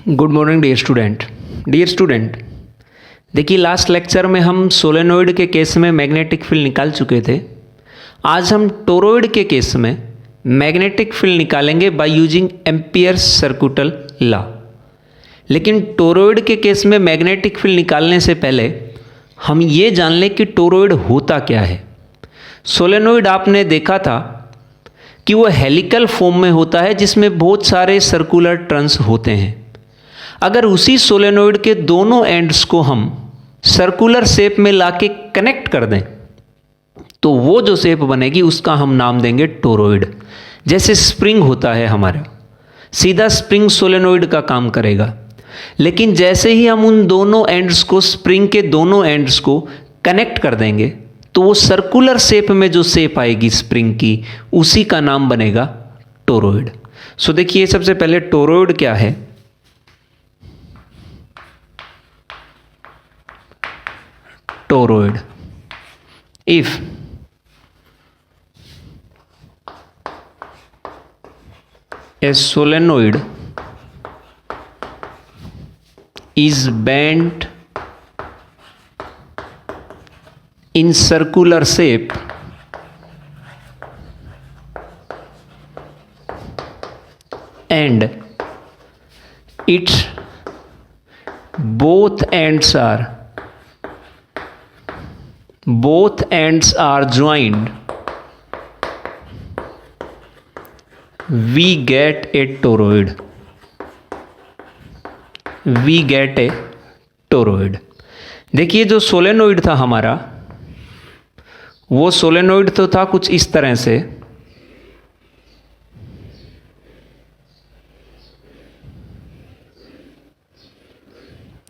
Good morning dear student. देखिए, last lecture में हम सोलेनोइड के केस में मैग्नेटिक फील्ड निकाल चुके थे। आज हम टोरॉइड के केस में मैग्नेटिक फील्ड निकालेंगे बाय यूजिंग एम्पियर्स सर्कुटल लॉ। लेकिन टोरॉइड के केस में मैग्नेटिक फील्ड निकालने से पहले हम ये जान लें कि टोरॉइड होता क्या है। सोलेनोइड आपने देखा था कि वो हेलिकल फॉर्म में होता है जिसमें बहुत सारे सर्कुलर टर्न्स होते हैं। अगर उसी सोलेनोइड के दोनों एंड्स को हम सर्कुलर शेप में लाके कनेक्ट कर दें तो वो जो शेप बनेगी उसका हम नाम देंगे टोरॉइड। जैसे स्प्रिंग होता है हमारा, सीधा स्प्रिंग सोलेनोइड का काम करेगा। लेकिन जैसे ही हम उन दोनों एंड्स को, स्प्रिंग के दोनों एंड्स को कनेक्ट कर देंगे तो वो सर्कुलर शेप में जो शेप आएगी स्प्रिंग की, उसी का नाम बनेगा टोरॉइड। सो देखिए, सबसे पहले टोरॉइड क्या है। Toroid. If a solenoid is bent in circular shape and its both ends are joined, we get a toroid. देखिए, जो सोलेनोइड था हमारा, वो सोलेनोइड तो था कुछ इस तरह से।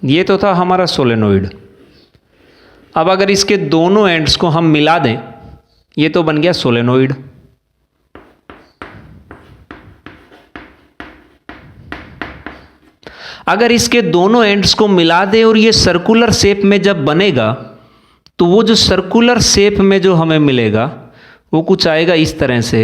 ये तो था हमारा सोलेनोइड। अब अगर इसके दोनों एंड्स को हम मिला दें, ये तो बन गया सोलेनोइड। अगर इसके दोनों एंड्स को मिला दें और ये सर्कुलर शेप में जब बनेगा तो वो जो सर्कुलर शेप में जो हमें मिलेगा वो कुछ आएगा इस तरह से।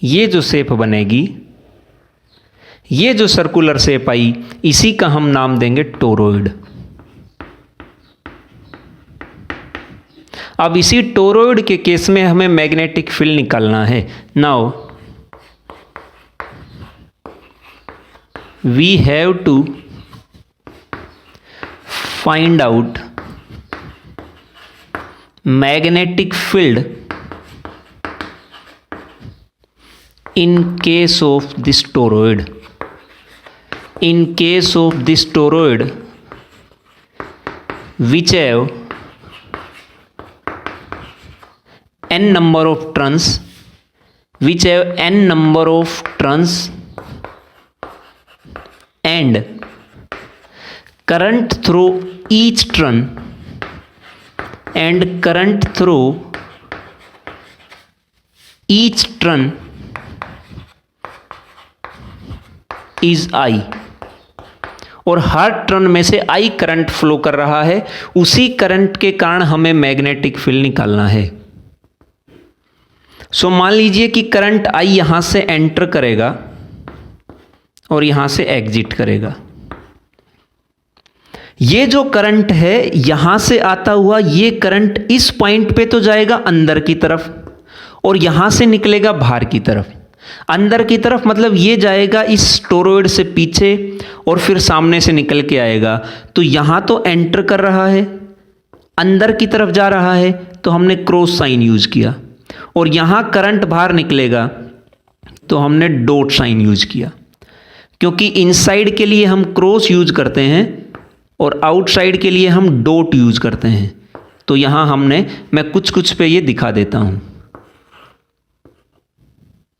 ये जो शेप बनेगी, ये जो सर्कुलर शेप आई, इसी का हम नाम देंगे टोरॉइड। अब इसी टोरॉइड के केस में हमें मैग्नेटिक फील्ड निकालना है। Now we have to find out magnetic field in case of this toroid. In case of this toroid, which have n number of turns, and current through each turn is I, और हर turn में से I current flow कर रहा है। उसी current के कारण हमें मैग्नेटिक फील्ड निकालना है। सो मान लीजिए कि करंट आई यहां से एंटर करेगा और यहां से एग्जिट करेगा। ये जो करंट है यहां से आता हुआ, ये करंट इस पॉइंट पे तो जाएगा अंदर की तरफ और यहां से निकलेगा बाहर की तरफ। अंदर की तरफ मतलब ये जाएगा इस टोरॉइड से पीछे और फिर सामने से निकल के आएगा। तो यहां तो एंटर कर रहा है, अंदर की तरफ जा रहा है, तो हमने क्रॉस साइन यूज किया। और यहां करंट बाहर निकलेगा तो हमने डॉट साइन यूज किया। क्योंकि इनसाइड के लिए हम क्रॉस यूज करते हैं और आउटसाइड के लिए हम डॉट यूज करते हैं। तो यहां मैं कुछ पे ये दिखा देता हूं।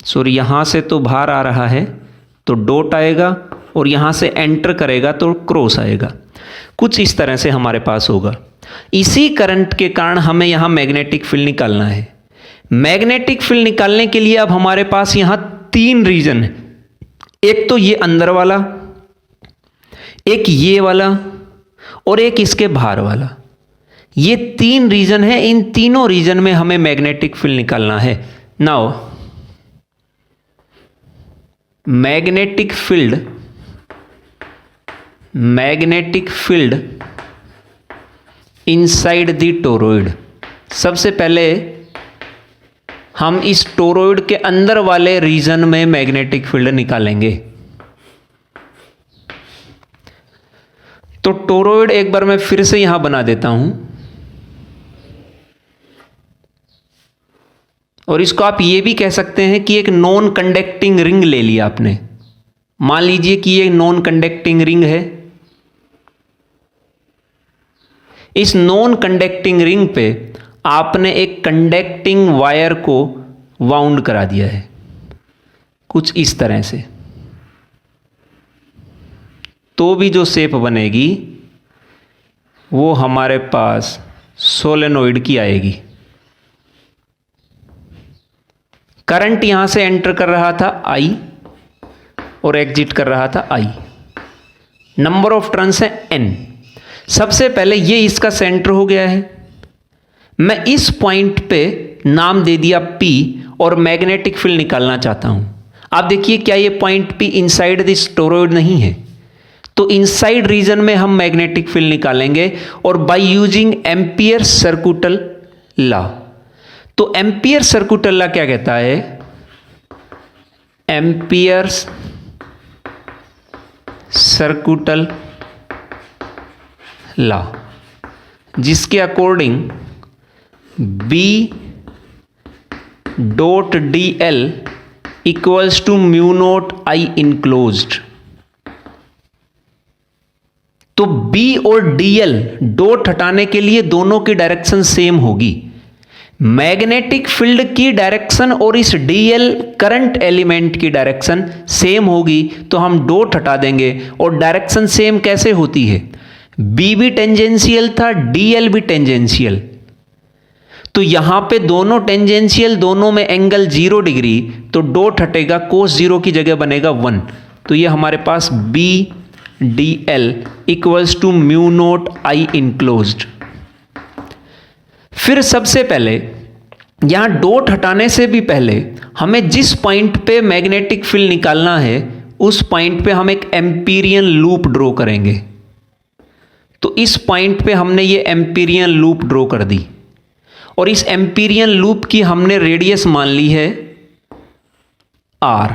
सॉरी, यहां से तो बाहर आ रहा है तो डॉट आएगा और यहां से एंटर करेगा तो क्रॉस आएगा। कुछ इस तरह से हमारे पास होगा। इसी करंट के कारण हमें यहां मैग्नेटिक फील्ड निकालना है। मैग्नेटिक फील्ड निकालने के लिए अब हमारे पास यहां तीन रीजन है। एक तो ये अंदर वाला, एक ये वाला और एक इसके बाहर वाला। ये 3 रीजन है, इन तीनों रीजन में हमें मैग्नेटिक फील्ड निकालना है। Now magnetic field inside the toroid. सबसे पहले हम इस टोरॉइड के अंदर वाले रीजन में मैग्नेटिक फील्ड निकालेंगे। तो टोरॉइड एक बार मैं फिर से यहां बना देता हूं, और इसको आप ये भी कह सकते हैं कि एक नॉन कंडक्टिंग रिंग ले लिया आपने। मान लीजिए कि ये नॉन कंडक्टिंग रिंग है। इस नॉन कंडक्टिंग रिंग पे आपने एक कंडक्टिंग वायर को वाउंड करा दिया है कुछ इस तरह से। तो भी जो शेप बनेगी वो हमारे पास सोलेनोइड की आएगी। करंट यहां से एंटर कर रहा था I और एग्जिट कर रहा था I। नंबर ऑफ टर्न्स है N। सबसे पहले ये इसका सेंटर हो गया है। मैं इस पॉइंट पे नाम दे दिया P और मैग्नेटिक फील्ड निकालना चाहता हूं। आप देखिए क्या ये point P inside this toroid नहीं है? तो इनसाइड रीजन में हम मैग्नेटिक फील्ड निकालेंगे और by using Ampere circuital law. तो एम्पियर सर्कुटल लॉ क्या कहता है? एम्पियर सर्कुटल लॉ, जिसके according B dot DL equals to mu naught I enclosed. तो B और DL डॉट हटाने के लिए दोनों की डायरेक्शन सेम होगी। मैग्नेटिक फील्ड की डायरेक्शन और इस DL करंट एलिमेंट की डायरेक्शन सेम होगी, तो हम डॉट हटा देंगे। और डायरेक्शन सेम कैसे होती है? B भी टेंजेंशियल था, DL भी टेंजेंशियल। तो यहां पे दोनों टेंजेंशियल, दोनों में एंगल 0 डिग्री, तो डॉट हटेगा, कोस 0 की जगह बनेगा 1। तो ये हमारे पास B DL equals to mu naught I enclosed. फिर सबसे पहले यहां डॉट हटाने से भी पहले हमें जिस पॉइंट पे मैग्नेटिक फील्ड निकालना है उस पॉइंट पे हम एक एम्पीरियन लूप ड्रॉ करेंगे। तो इस पॉइंट पे हमने ये एम्पीरियन लूप ड्रॉ कर दी और इस एम्पीरियन लूप की हमने रेडियस मान ली है R,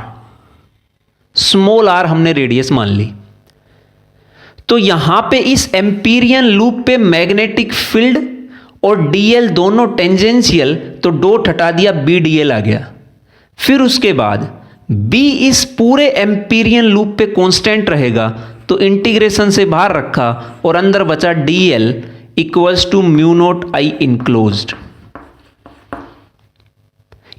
स्मॉल r हमने रेडियस मान ली। तो यहां पे इस एम्पीरियन लूप पे मैग्नेटिक फील्ड और DL दोनों टेंजेंशियल, तो डॉट हटा दिया, BDL आ गया। फिर उसके बाद B इस पूरे एम्पीरियन लूप पे कांस्टेंट रहेगा, तो इंटीग्रेशन से बाहर रखा और अंदर बचा DL equals to mu naught I enclosed.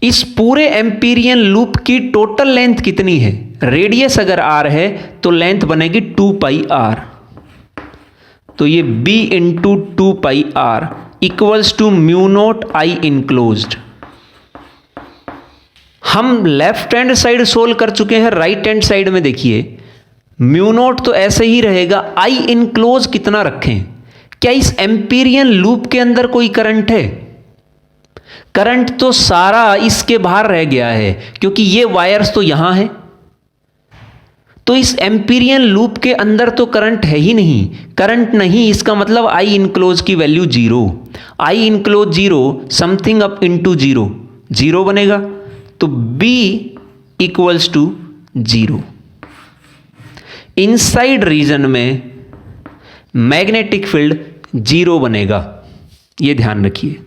इस पूरे एम्पीरियन लूप की टोटल लेंथ कितनी है? रेडियस अगर R है तो लेंथ बनेगी 2 पाई R। तो ये B into 2 pi R equals to mu naught I enclosed. हम लेफ्ट हैंड साइड सोल्व कर चुके हैं। राइट हैंड साइड में देखिए, म्यू नॉट तो ऐसे ही रहेगा, I इनक्लोज कितना रखें? क्या इस एम्पीरियन लूप के अंदर कोई करंट है? करंट तो सारा इसके बाहर रह गया है, क्योंकि ये वायर्स तो यहां है। तो इस एम्पीरियन लूप के अंदर तो करंट है ही नहीं। करंट नहीं, इसका मतलब I इनक्लोज की value 0। I enclose 0, something up into 0, 0 बनेगा। तो B equals to 0। Inside region में मैग्नेटिक फील्ड 0 बनेगा, यह ध्यान रखिए।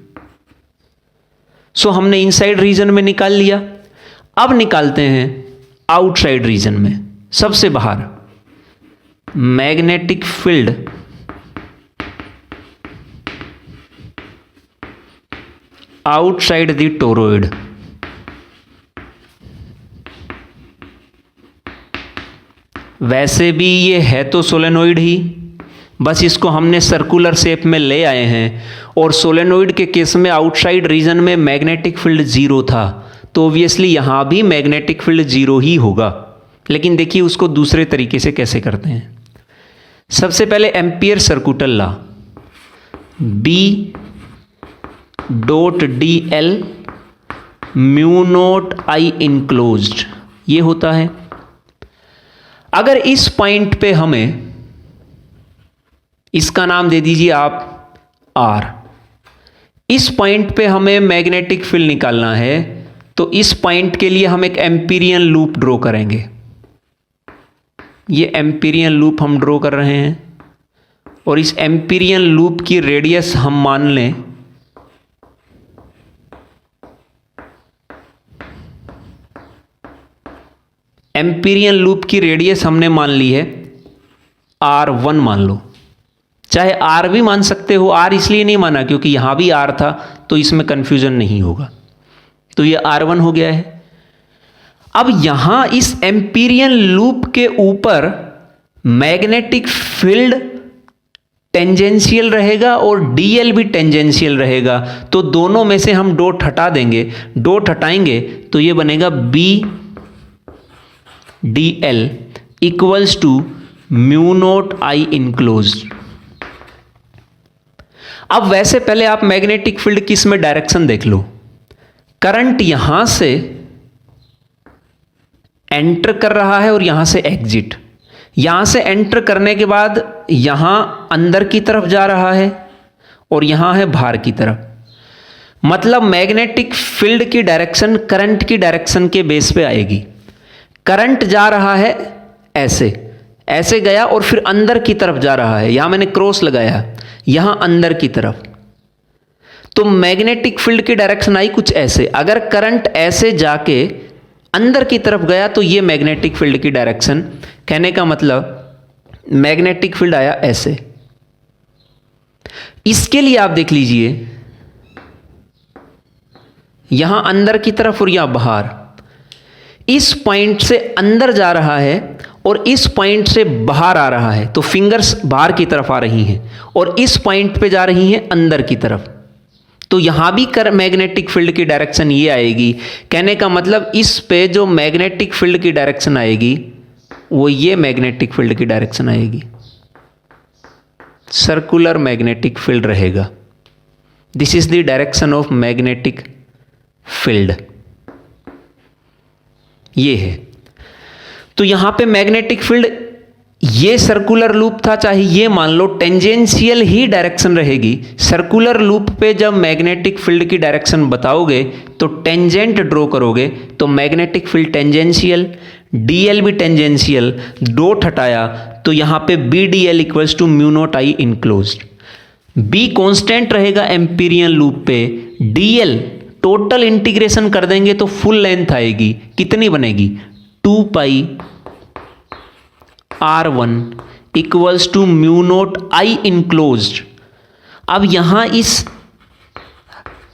सो हमने इनसाइड रीजन में निकाल लिया। अब निकालते हैं आउटसाइड रीजन में, सबसे बाहर। Magnetic field outside the toroid. वैसे भी ये है तो सोलेनोइड ही, बस इसको हमने सर्कुलर शेप में ले आए हैं। और सोलेनोइड के केस में आउटसाइड रीजन में मैग्नेटिक फील्ड 0 था, तो ऑब्वियसली यहां भी मैग्नेटिक फील्ड 0 ही होगा। लेकिन देखिए उसको दूसरे तरीके से कैसे करते हैं। सबसे पहले Ampere circuital law, B dot D L mu naught I enclosed, ये होता है। अगर इस पॉइंट पे हमें, इसका नाम दे दीजिए आप आर, इस पॉइंट पे हमें मैग्नेटिक फील्ड निकालना है, तो इस पॉइंट के लिए हम एक एम्पीरियन लूप ड्रॉ करेंगे। ये एम्पीरियन लूप हम ड्रॉ कर रहे हैं और इस एम्पीरियन लूप की रेडियस हम मान लें एम्पीरियन लूप की रेडियस हमने मान ली है R1 मान लो, चाहे R भी मान सकते हो। R इसलिए नहीं माना क्योंकि यहां भी R था, तो इसमें कंफ्यूजन नहीं होगा। तो ये R1 हो गया है। अब यहां इस एम्पीरियन लूप के ऊपर मैग्नेटिक फील्ड टेंजेंशियल रहेगा और डीएल भी टेंजेंशियल रहेगा, तो दोनों में से हम डॉट हटा देंगे। डॉट हटाएंगे तो ये बनेगा B D L equals to mu naught I enclosed. अब वैसे पहले आप मैग्नेटिक फील्ड की इसमें डायरेक्शन देख लो। करंट यहां से एंटर कर रहा है और यहां से एग्जिट। यहां से एंटर करने के बाद यहां अंदर की तरफ जा रहा है और यहां है बाहर की तरफ। मतलब मैग्नेटिक फील्ड की डायरेक्शन करंट की डायरेक्शन के बेस पे आएगी। करंट जा रहा है ऐसे, ऐसे गया और फिर अंदर की तरफ जा रहा है। यहां मैंने क्रॉस लगाया, यहां अंदर की तरफ, तो मैग्नेटिक फील्ड की डायरेक्शन आई कुछ ऐसे। अगर करंट ऐसे जाके अंदर की तरफ गया तो ये मैग्नेटिक फील्ड की डायरेक्शन। कहने का मतलब मैग्नेटिक फील्ड आया ऐसे। इसके लिए आप देख लीजिए, यहां अंदर की तरफ और यहां बाहर। इस पॉइंट से अंदर जा रहा है और इस पॉइंट से बाहर आ रहा है, तो फिंगर्स बाहर की तरफ आ रही हैं और इस पॉइंट पे जा रही हैं अंदर की तरफ। तो यहां भी मैग्नेटिक फील्ड की डायरेक्शन ये आएगी। कहने का मतलब इस पे जो मैग्नेटिक फील्ड की डायरेक्शन आएगी वो ये मैग्नेटिक फील्ड की डायरेक्शन आएगी। सर्कुलर मैग्नेटिक फील्ड रहेगा। This is the direction of magnetic field, ये है। तो यहां पे मैग्नेटिक फील्ड, ये सर्कुलर लूप था, चाहे ये मान लो टेंजेंशियल ही डायरेक्शन रहेगी। सर्कुलर लूप पे जब मैग्नेटिक फील्ड की डायरेक्शन बताओगे तो टेंजेंट ड्रॉ करोगे, तो मैग्नेटिक फील्ड टेंजेंशियल, डीएल भी टेंजेंशियल। डॉट हटाया तो यहां पे B D L equals to mu naught I enclosed. B constant रहेगा एम्पीरियन लूप पे, डीएल टोटल इंटीग्रेशन कर देंगे तो फुल लेंथ आएगी। कितनी बनेगी? 2 pi R1 equals to mu naught I enclosed. अब यहां इस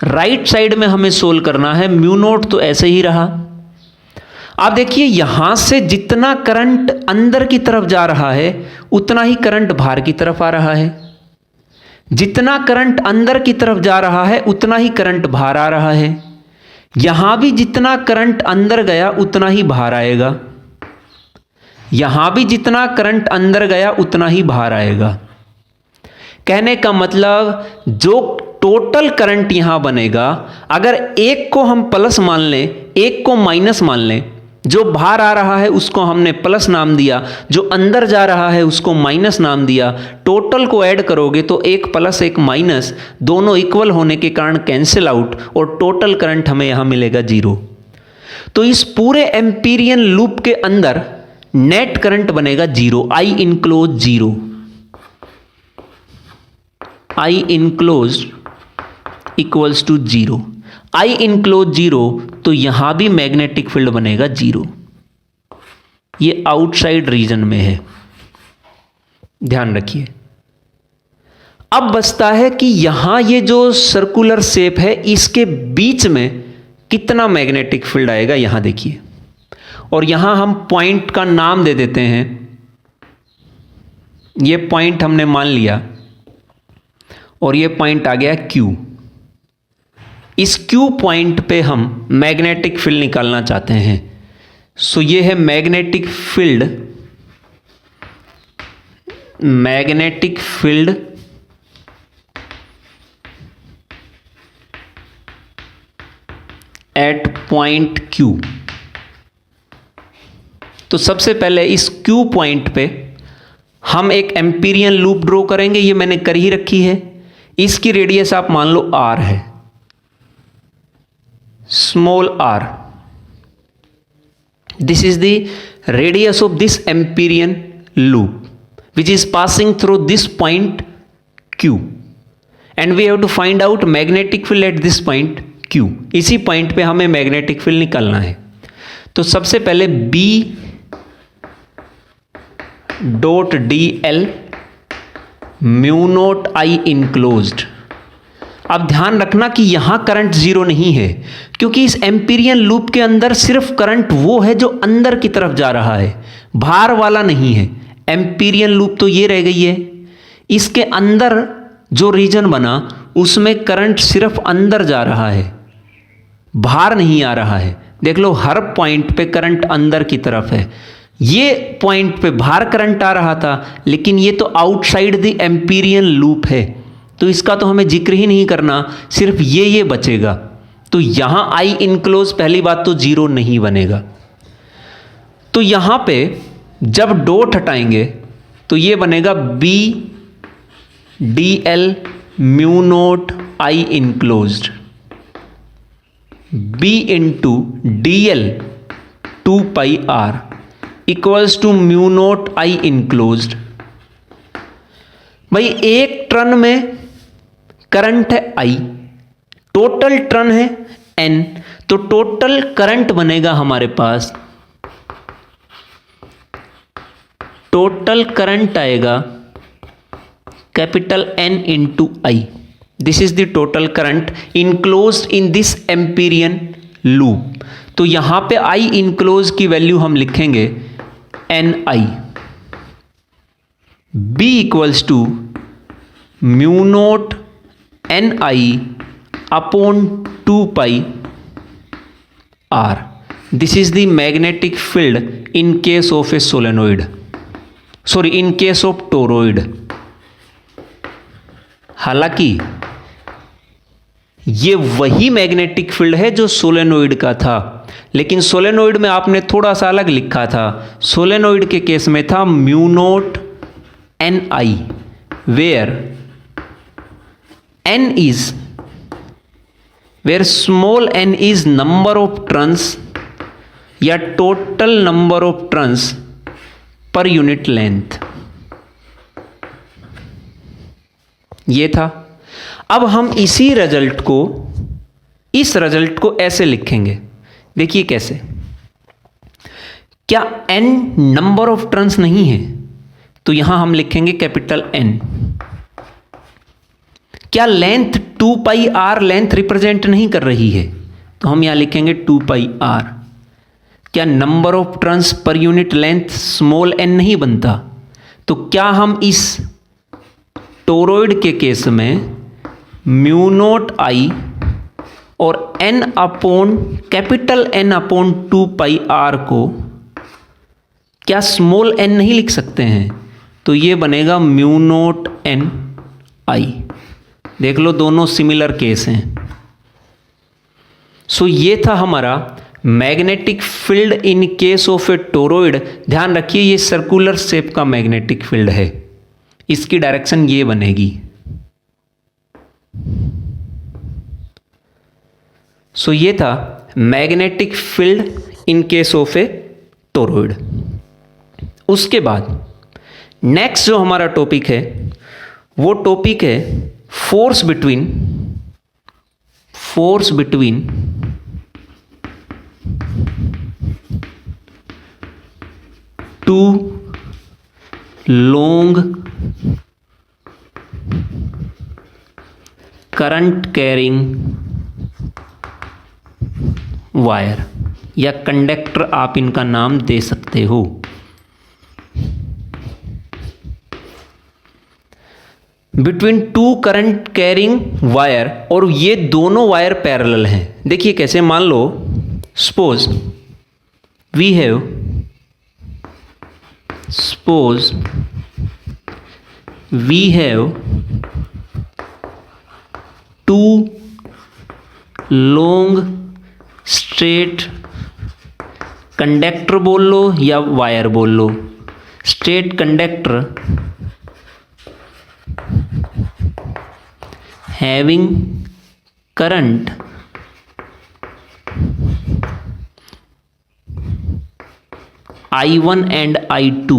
राइट साइड में हमें सोल्व करना है। म्यू नोट तो ऐसे ही रहा। आप देखिए यहां से जितना करंट अंदर की तरफ जा रहा है उतना ही करंट बाहर की तरफ आ रहा है। जितना करंट अंदर की तरफ जा रहा है उतना ही करंट बाहर आ रहा है। यहां भी जितना करंट अंदर गया उतना ही बाहर आएगा। यहां भी जितना करंट अंदर गया उतना ही बाहर आएगा। कहने का मतलब जो टोटल करंट यहां बनेगा, अगर एक को हम प्लस मान लें, एक को माइनस मान लें, जो बाहर आ रहा है उसको हमने प्लस नाम दिया, जो अंदर जा रहा है उसको माइनस नाम दिया। टोटल को ऐड करोगे तो एक प्लस एक माइनस दोनों इक्वल होने के कारण कैंसिल आउट और टोटल करंट हमें यहां मिलेगा 0। तो इस पूरे एम्पीरियन लूप के अंदर नेट करंट बनेगा 0। I enclose 0, I enclose equals to 0। I enclose 0 तो यहां भी मैग्नेटिक फील्ड बनेगा 0। ये आउटसाइड रीजन में है, ध्यान रखिए। अब बचता है कि यहां ये जो सर्कुलर शेप है इसके बीच में कितना मैग्नेटिक फील्ड आएगा, यहां देखिए। और यहां हम पॉइंट का नाम दे देते हैं। ये पॉइंट हमने मान लिया और ये पॉइंट आ गया Q। इस Q पॉइंट पे हम मैग्नेटिक फील्ड निकालना चाहते हैं। सो ये है magnetic field at point Q। तो सबसे पहले इस Q पॉइंट पे हम एक एम्पीरियन लूप ड्रॉ करेंगे, ये मैंने कर ही रखी है। इसकी रेडियस आप मान लो r है, small r। This is the radius of this Amperian loop which is passing through this point Q and we have to find out magnetic field at this point Q। इसी point पे हमें magnetic field निकालना है। तो सबसे पहले B dot DL mu naught I enclosed. अब ध्यान रखना कि यहां करंट जीरो नहीं है, क्योंकि इस एम्पीरियन लूप के अंदर सिर्फ करंट वो है जो अंदर की तरफ जा रहा है, बाहर वाला नहीं है। एम्पीरियन लूप तो ये रह गई है, इसके अंदर जो रीजन बना उसमें करंट सिर्फ अंदर जा रहा है, बाहर नहीं आ रहा है। देख लो हर पॉइंट पे करंट अंदर की तरफ है। ये पॉइंट पे बाहर करंट आ रहा था, लेकिन ये तो आउटसाइड द एम्पीरियन लूप है, तो इसका तो हमें जिक्र ही नहीं करना, सिर्फ ये बचेगा। तो यहां आई इनक्लोज पहली बात तो जीरो नहीं बनेगा। तो यहां पे जब डॉट हटाएंगे तो ये बनेगा B D L mu naught I enclosed, B into D L 2πr equals to mu naught I enclosed. भाई एक टर्न में करंट है I, टोटल टर्न है N, तो टोटल करंट बनेगा हमारे पास, टोटल करंट आएगा capital N into I। This is the total current enclosed in this Amperian loop. तो यहां पे I इनक्लोज की वैल्यू हम लिखेंगे NI, B equals to mu naught NI upon 2πr। This is the magnetic field in case of a solenoid, sorry in case of toroid. हालांकि ये वही magnetic field है जो सोलेनोइड का था, लेकिन सोलेनोइड में आपने थोड़ा सा अलग लिखा था। सोलेनोइड के केस में था mu naught NI, where N is, where small n is number of turns या total number of turns per unit length। ये था। अब हम इस रिजल्ट को ऐसे लिखेंगे, देखिए कैसे। क्या n नंबर ऑफ टर्न्स नहीं है, तो यहां हम लिखेंगे कैपिटल N। क्या लेंथ 2πr लेंथ रिप्रेजेंट नहीं कर रही है, तो हम यहां लिखेंगे 2πr। क्या number of turns per unit length small n नहीं बनता, तो क्या हम इस टोरॉइड के केस में म्यू नोट I और n upon capital N upon 2πr को क्या स्मॉल n नहीं लिख सकते हैं, तो ये बनेगा म्यू नोट NI। देख लो दोनों सिमिलर केस हैं। सो ये था हमारा magnetic field in case of A toroid. ध्यान रखिए ये सर्कुलर शेप का मैग्नेटिक फील्ड है, इसकी डायरेक्शन ये बनेगी। सो ये था magnetic field in case of A toroid. उसके बाद नेक्स्ट जो हमारा टॉपिक है वो टॉपिक है force between two long current carrying wire या कंडक्टर आप इनका नाम दे सकते हो। Between two current carrying wire, और ये दोनों वायर पैरेलल हैं। देखिए कैसे, मान लो suppose we have, suppose we have two long straight conductor बोल लो या वायर बोल लो, straight conductor having current I1 and I2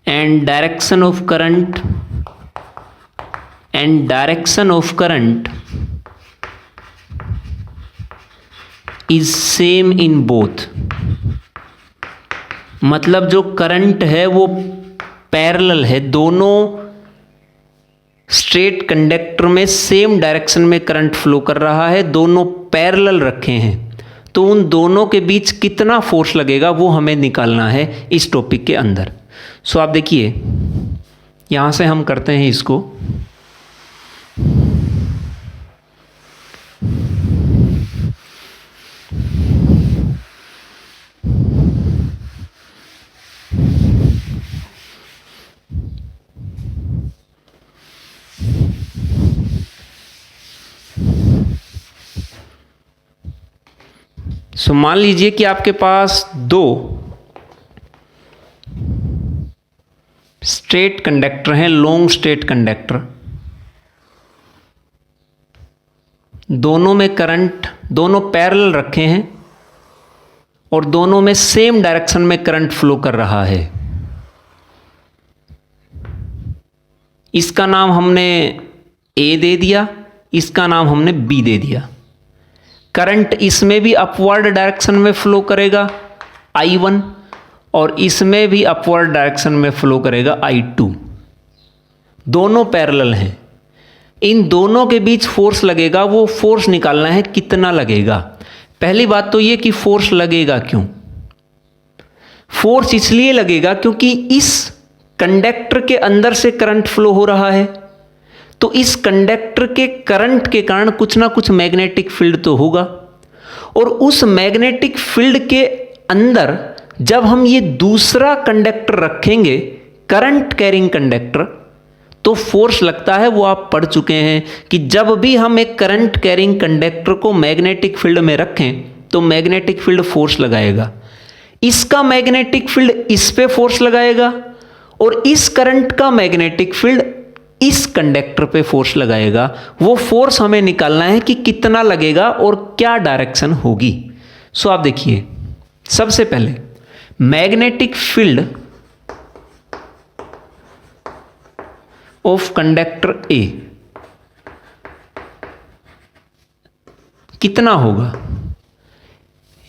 and direction of current is same in both। मतलब जो करंट है वो पैरेलल है, दोनों स्ट्रेट कंडक्टर में सेम डायरेक्शन में करंट फ्लो कर रहा है, दोनों पैरेलल रखे हैं, तो उन दोनों के बीच कितना फोर्स लगेगा वो हमें निकालना है इस टॉपिक के अंदर। सो आप देखिए यहां से हम करते हैं इसको, सो मान लीजिए कि आपके पास दो स्ट्रेट कंडक्टर हैं, लॉन्ग स्ट्रेट कंडक्टर, दोनों में करंट, दोनों पैरेलल रखे हैं और दोनों में सेम डायरेक्शन में करंट फ्लो कर रहा है। इसका नाम हमने ए दे दिया, इसका नाम हमने बी दे दिया। करंट इसमें भी अपवर्ड डायरेक्शन में फ्लो करेगा I1 और इसमें भी अपवर्ड डायरेक्शन में फ्लो करेगा I2। दोनों पैरेलल हैं, इन दोनों के बीच फोर्स लगेगा, वो फोर्स निकालना है कितना लगेगा। पहली बात तो ये कि फोर्स लगेगा क्यों? फोर्स इसलिए लगेगा क्योंकि इस कंडक्टर के अंदर से करंट फ्लो हो रहा है, तो इस कंडक्टर के करंट के कारण कुछ ना कुछ मैग्नेटिक फील्ड तो होगा, और उस मैग्नेटिक फील्ड के अंदर जब हम ये दूसरा कंडक्टर रखेंगे, करंट कैरिंग कंडक्टर, तो फोर्स लगता है। वो आप पढ़ चुके हैं कि जब भी हम एक करंट कैरिंग कंडक्टर को मैग्नेटिक फील्ड में रखें तो मैग्नेटिक फील्ड फोर्स लगाएगा। इसका मैग्नेटिक फील्ड इस पे फोर्स लगाएगा और इस करंट का मैग्नेटिक फील्ड इस कंडक्टर पे फोर्स लगाएगा। वो फोर्स हमें निकालना है कि कितना लगेगा और क्या डायरेक्शन होगी। सो आप देखिए, सबसे पहले मैग्नेटिक फील्ड ऑफ कंडक्टर ए कितना होगा?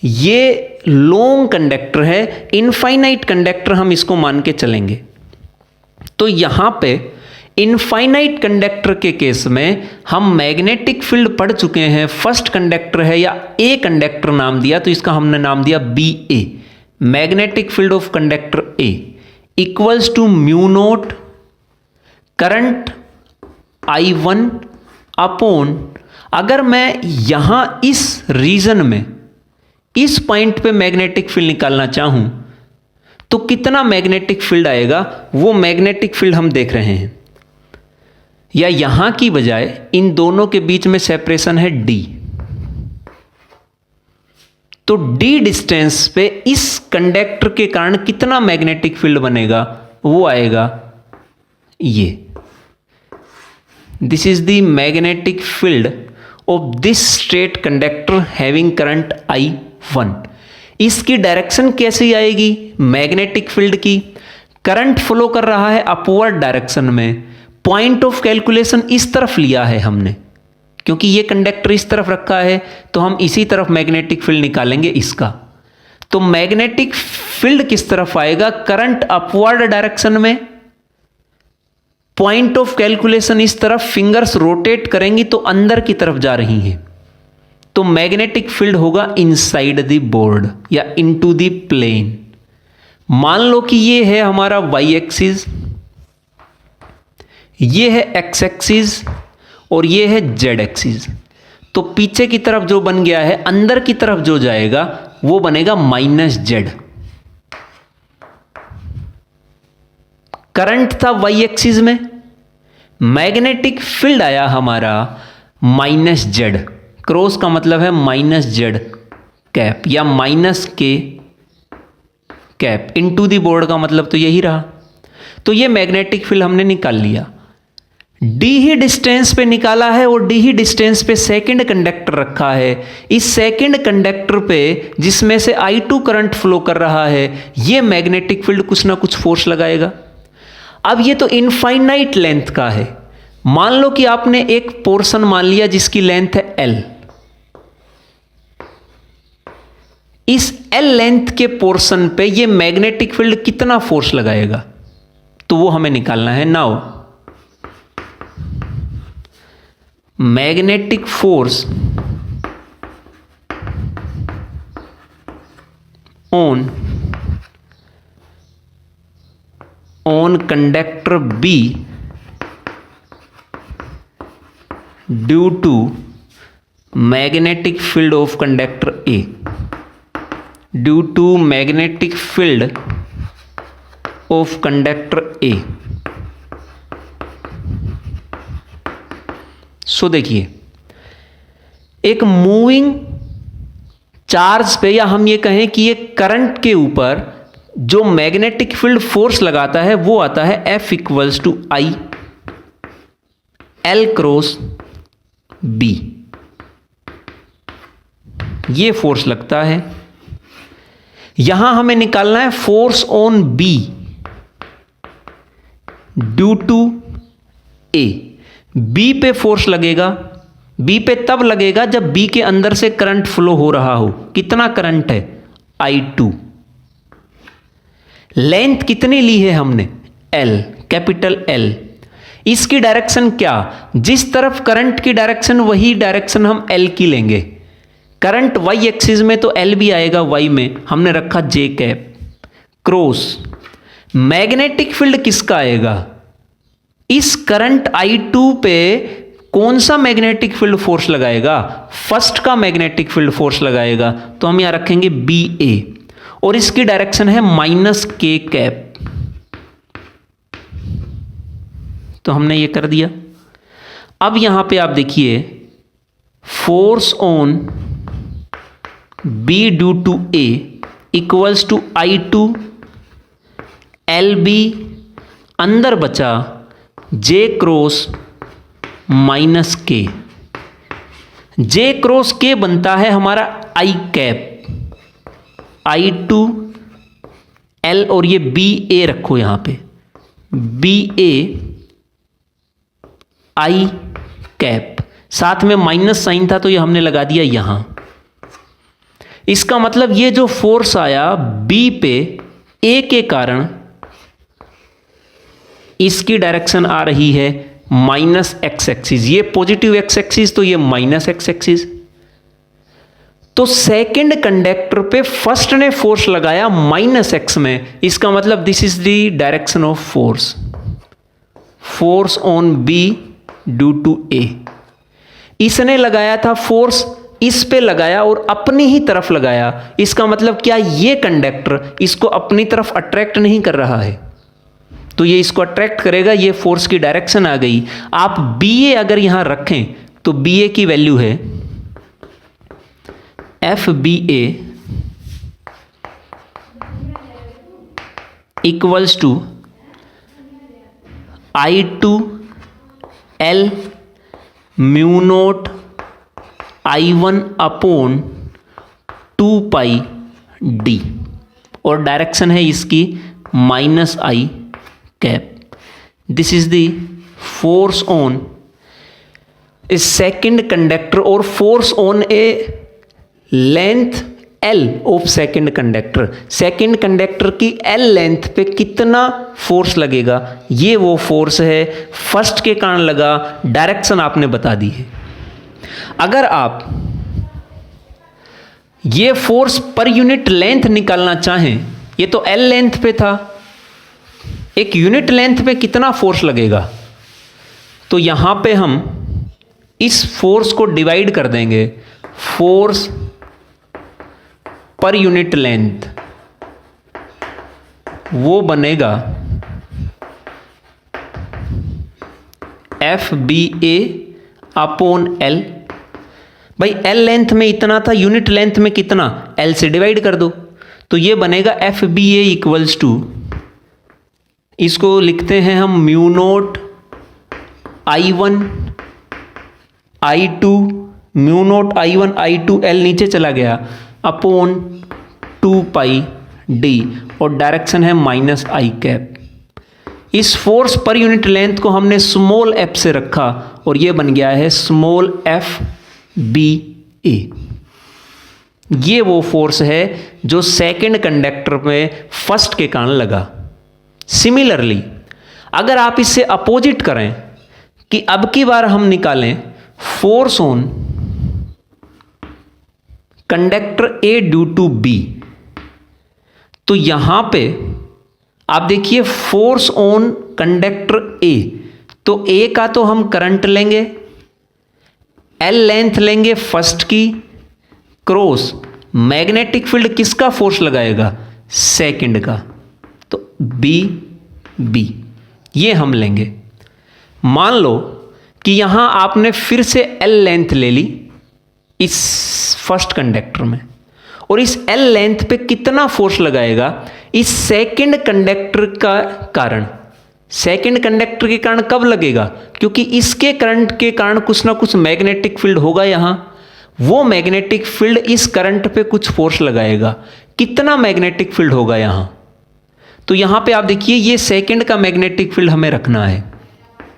ये लॉन्ग कंडक्टर है, इनफाइनाइट कंडक्टर हम इसको मान के चलेंगे। तो यहां पे इनफाइनाइट कंडक्टर के केस में हम मैग्नेटिक फील्ड पढ़ चुके हैं। फर्स्ट कंडक्टर है या ए कंडक्टर नाम दिया, तो इसका हमने नाम दिया B A. Magnetic field of conductor A equals to mu naught current I1 upon, अगर मैं यहां इस रीजन में इस पॉइंट पे मैग्नेटिक फील्ड निकालना चाहूं तो कितना मैग्नेटिक फील्ड आएगा, वो मैग्नेटिक फील्ड हम देख रहे हैं। या यहां की बजाय इन दोनों के बीच में सेपरेशन है d, तो d डिस्टेंस पे इस कंडक्टर के कारण कितना मैग्नेटिक फील्ड बनेगा, वो आएगा ये। This is the magnetic field of this straight conductor having current I1। इसकी डायरेक्शन कैसी आएगी मैग्नेटिक फील्ड की? करंट फ्लो कर रहा है अपवर्ड डायरेक्शन में, पॉइंट ऑफ कैलकुलेशन इस तरफ लिया है हमने, क्योंकि ये कंडक्टर इस तरफ रखा है तो हम इसी तरफ मैग्नेटिक फील्ड निकालेंगे इसका। तो मैग्नेटिक फील्ड किस तरफ आएगा? करंट अपवर्ड डायरेक्शन में, पॉइंट ऑफ कैलकुलेशन इस तरफ, फिंगर्स रोटेट करेंगी तो अंदर की तरफ जा रही हैं, तो मैग्नेटिक फील्ड होगा इनसाइड द बोर्ड या इनटू द प्लेन। मान लो कि ये है हमारा वाई एक्सिस, ये है एक्स एक्सिस और ये है जेड एक्सिस। तो पीछे की तरफ जो बन गया है, अंदर की तरफ जो जाएगा वो बनेगा -z। करंट था y एक्सिस में, मैग्नेटिक फील्ड आया हमारा -z। क्रॉस का मतलब है -z कैप या -k cap into the board का मतलब तो यही रहा। तो ये मैग्नेटिक फील्ड हमने निकाल लिया। d ही डिस्टेंस पे निकाला है और d ही डिस्टेंस पे सेकंड कंडक्टर रखा है। इस सेकंड कंडक्टर पे जिसमें से I2 करंट फ्लो कर रहा है, ये मैग्नेटिक फील्ड कुछ ना कुछ फोर्स लगाएगा। अब ये तो इनफाइनाइट लेंथ का है। मान लो कि आपने एक पोर्शन मान लिया जिसकी लेंथ है L। इस L लेंथ के पोर्शन पे ये मैग्नेटिक फील्ड कितना फोर्स लगाएगा, तो वो हमें निकालना है। Now magnetic force on conductor B due to magnetic field of conductor A, due to magnetic field of conductor A। सो देखिए, एक मूविंग चार्ज पे, या हम ये कहें कि ये करंट के ऊपर जो मैग्नेटिक फील्ड फोर्स लगाता है वो आता है F = I L cross B। ये फोर्स लगता है। यहां हमें निकालना है force on B due to A। B पे फोर्स लगेगा, B पे तब लगेगा जब B के अंदर से करंट फ्लो हो रहा हो। कितना करंट है? I2। लेंथ कितनी ली है हमने? L, capital L। इसकी डायरेक्शन क्या? जिस तरफ करंट की डायरेक्शन वही डायरेक्शन हम L की लेंगे। करंट y एक्सिस में तो L भी आएगा, y में हमने रखा J cap. Cross magnetic field किसका आएगा? इस करंट I2 पे कौन सा मैग्नेटिक फील्ड फोर्स लगाएगा? फर्स्ट का मैग्नेटिक फील्ड फोर्स लगाएगा, तो हम यहां रखेंगे BA और इसकी डायरेक्शन है -k कैप। तो हमने ये कर दिया। अब यहां पे आप देखिए, force on B due to A equals to I2 LB, अंदर बचा J cross -k। J cross K बनता है हमारा I कैप। I2 L और ये BA रखो यहां पे, BA I कैप, साथ में माइनस साइन था तो ये हमने लगा दिया यहां। इसका मतलब ये जो फोर्स आया B पे A के कारण, इसकी डायरेक्शन आ रही है -x एक्सिस। ये पॉजिटिव x एक्सिस तो ये -x एक्सिस। तो सेकंड कंडक्टर पे फर्स्ट ने फोर्स लगाया -x में। इसका मतलब this is the direction of force, force on B due to A। इसने लगाया था फोर्स, इस पे लगाया और अपनी ही तरफ लगाया। इसका मतलब क्या? ये कंडक्टर इसको अपनी तरफ अट्रैक्ट नहीं कर रहा है, तो ये इसको अट्रैक्ट करेगा। ये फोर्स की डायरेक्शन आ गई। आप BA अगर यहां रखें तो BA की वैल्यू है FBA equals to I2 L mu naught I1 upon 2 pi D, और डायरेक्शन है इसकी -I cap. This is the force on a second conductor और force on a length L of second conductor. Second conductor की L length पे कितना force लगेगा, ये वो फोर्स है। फर्स्ट के कारण लगा, डायरेक्शन आपने बता दी है। अगर आप ये फोर्स पर यूनिट लेंथ निकालना चाहें, ये तो L लेंथ पे था, एक यूनिट लेंथ पे कितना फोर्स लगेगा, तो यहां पे हम इस फोर्स को डिवाइड कर देंगे फोर्स पर यूनिट लेंथ, वो बनेगा एफ बी ए अपॉन एल। भाई एल लेंथ में इतना था, यूनिट लेंथ में कितना, एल से डिवाइड कर दो, तो ये बनेगा F B A equals to, इसको लिखते हैं हम mu naught I1 I2, mu naught I1 I2 L नीचे चला गया अपॉन 2 पाई डी और डायरेक्शन है माइनस आई कैप। इस फोर्स पर यूनिट लेंथ को हमने स्मॉल एफ से रखा और ये बन गया है स्मॉल एफ बी ए। ये वो फोर्स है जो सेकंड कंडक्टर में फर्स्ट के कारण लगा। सिमिलरली अगर आप इससे अपोजिट करें कि अब की बार हम निकालें force on conductor A due to B, तो यहां पे आप देखिए फोर्स ऑन कंडक्टर ए, तो ए का तो हम करंट लेंगे, एल लेंथ लेंगे फर्स्ट की, क्रॉस मैग्नेटिक फील्ड किसका फोर्स लगाएगा, सेकंड का, तो बी ये हम लेंगे। मान लो कि यहां आपने फिर से एल लेंथ ले ली इस फर्स्ट कंडक्टर में, और इस एल लेंथ पे कितना फोर्स लगाएगा, इस सेकंड कंडक्टर का कारण। सेकंड कंडक्टर के कारण कब लगेगा, क्योंकि इसके करंट के कारण कुछ ना कुछ मैग्नेटिक फील्ड होगा यहां, वो मैग्नेटिक फील्ड इस करंट पे कुछ फोर्स लगाएगा। कितना मैग्नेटिक फील्ड होगा यहां, तो यहां पे आप देखिए ये सेकंड का मैग्नेटिक फील्ड हमें रखना है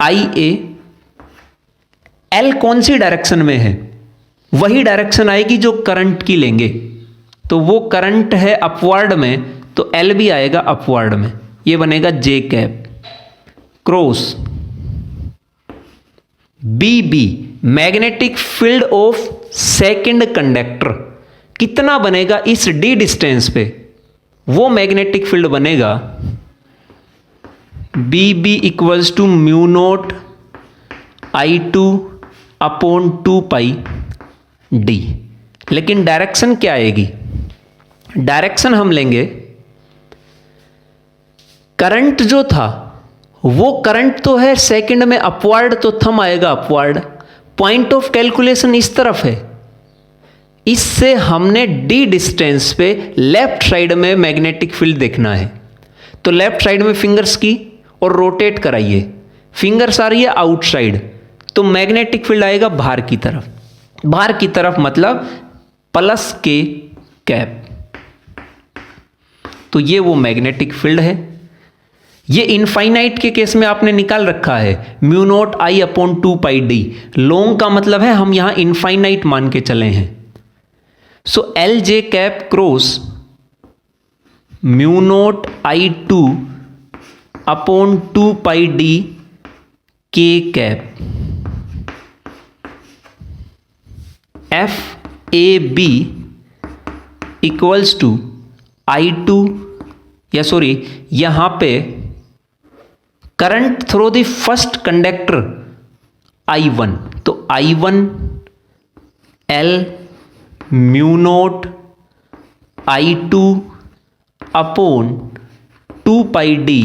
आई ए। एल कौन सी डायरेक्शन में है, वही डायरेक्शन आएगी जो करंट की लेंगे, तो वो करंट है अपवर्ड में, तो एल भी आएगा अपवर्ड में, ये बनेगा J cap cross B B magnetic field of second conductor कितना बनेगा इस डी डिस्टेंस पे, वो मैग्नेटिक फील्ड बनेगा B B equals to mu naught I2 upon 2 pi D. लेकिन डायरेक्शन क्या आएगी, डायरेक्शन हम लेंगे करंट जो था वो करंट तो है सेकंड में अपवर्ड, तो थंब आएगा अपवर्ड। पॉइंट ऑफ कैलकुलेशन इस तरफ है, इससे हमने डी डिस्टेंस पे लेफ्ट साइड में मैग्नेटिक फील्ड देखना है, तो लेफ्ट साइड में फिंगर्स की और रोटेट कराइए, फिंगर्स आ रही है आउटसाइड, तो मैग्नेटिक फील्ड आएगा बाहर की तरफ। बाहर की तरफ मतलब प्लस के कैप, तो ये वो मैग्नेटिक फील्ड है। ये इनफाइनाइट के केस में आपने निकाल रखा है म्यू नोट आई अपॉन 2 पाई डी। लॉन्ग का मतलब है हम यहां इनफाइनाइट मान के चले हैं, so L J cap cross mu naught I2 upon 2 pi D के cap F A B equals to I2, या सॉरी यहां पे current through the first conductor I1, तो I1 L mu naught I2 upon 2 pi D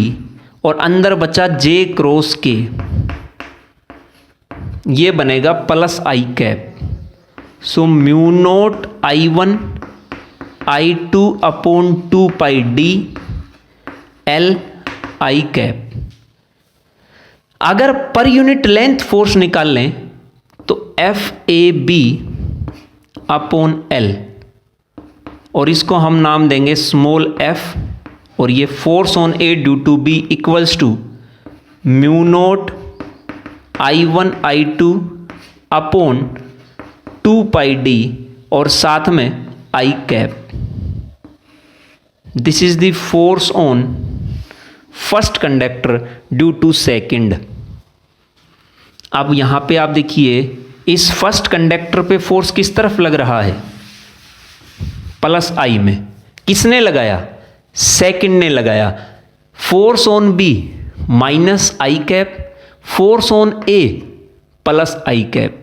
और अंदर बचा J cross के, ये बनेगा plus I cap. So mu naught I1 I2 upon 2 pi D L I cap. अगर पर यूनिट लेंथ फोर्स निकाल लें तो F A B upon L, और इसको हम नाम देंगे स्मॉल एफ, और ये force on A due to B equals to mu naught I1 I2 upon 2 pi D और साथ में I cap. This is the force on first conductor due to second. अब यहां पे आप देखिए इस फर्स्ट कंडक्टर पे फोर्स किस तरफ लग रहा है, प्लस आई में। किसने लगाया, सेकंड ने लगाया। Force on B minus I cap, force on A plus I cap.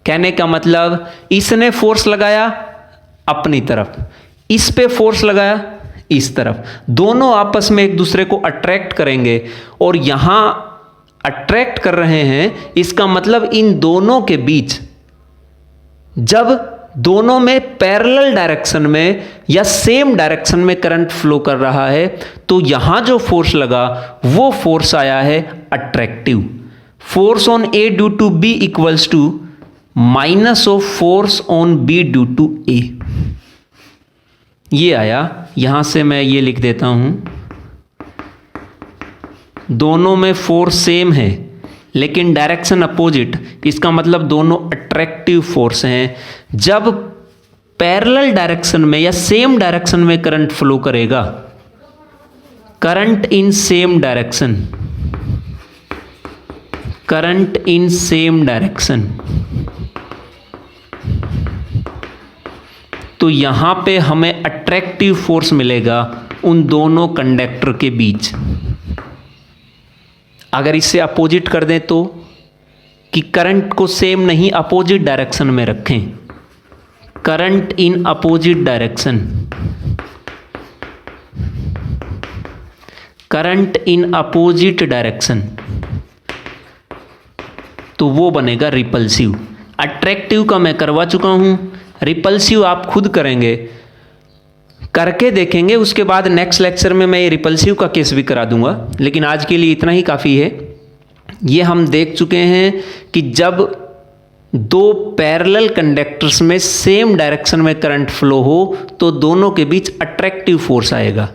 कहने का मतलब इसने फोर्स लगाया अपनी तरफ, इस पे फोर्स लगाया इस तरफ, दोनों आपस में एक दूसरे को अट्रैक्ट करेंगे और यहां अट्रैक्ट कर रहे हैं, इसका मतलब इन दोनों के बीच जब दोनों में पैरेलल डायरेक्शन में या सेम डायरेक्शन में करंट फ्लो कर रहा है तो यहां जो फोर्स लगा वो फोर्स आया है attractive. Force on A due to B equals to minus of force on B due to A, ये आया। यहां से मैं ये लिख देता हूं, दोनों में फोर्स सेम है लेकिन डायरेक्शन अपोजिट, इसका मतलब दोनों अट्रैक्टिव फोर्स हैं। जब पैरेलल डायरेक्शन में या सेम डायरेक्शन में करंट फ्लो करेगा, current in same direction, current in same direction, तो यहां पे हमें अट्रैक्टिव फोर्स मिलेगा उन दोनों कंडक्टर के बीच। अगर इससे अपोजिट कर दें तो, कि करंट को सेम नहीं अपोजिट डायरेक्शन में रखें, current in opposite direction, current in opposite direction, तो वो बनेगा रिपल्सिव। अट्रैक्टिव का मैं करवा चुका हूं, रिपल्सिव आप खुद करेंगे, करके देखेंगे, उसके बाद नेक्स्ट लेक्चर में मैं ये रिपल्सिव का केस भी करा दूंगा। लेकिन आज के लिए इतना ही काफ़ी है। ये हम देख चुके हैं कि जब दो पैरेलल कंडक्टर्स में सेम डायरेक्शन में करंट फ्लो हो तो दोनों के बीच अट्रैक्टिव फोर्स आएगा।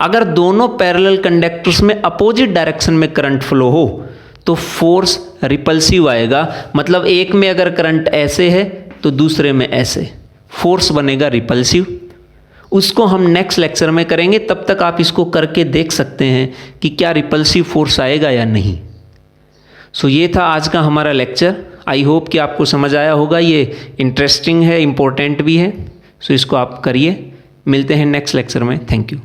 अगर दोनों पैरेलल कंडक्टर्स में अपोजिट डायरेक्शन में करंट फ्लो हो तो फोर्स रिपल्सिव आएगा। मतलब एक में अगर करंट ऐसे है तो दूसरे में ऐसे, फोर्स बनेगा रिपल्सिव। उसको हम नेक्स्ट लेक्चर में करेंगे, तब तक आप इसको करके देख सकते हैं कि क्या रिपल्सिव फोर्स आएगा या नहीं। सो ये था आज का हमारा लेक्चर। आई होप कि आपको समझ आया होगा। ये इंटरेस्टिंग है, इम्पोर्टेंट भी है। सो इसको आप करिए। मिलते हैं नेक्स्ट लेक्चर में। Thank you.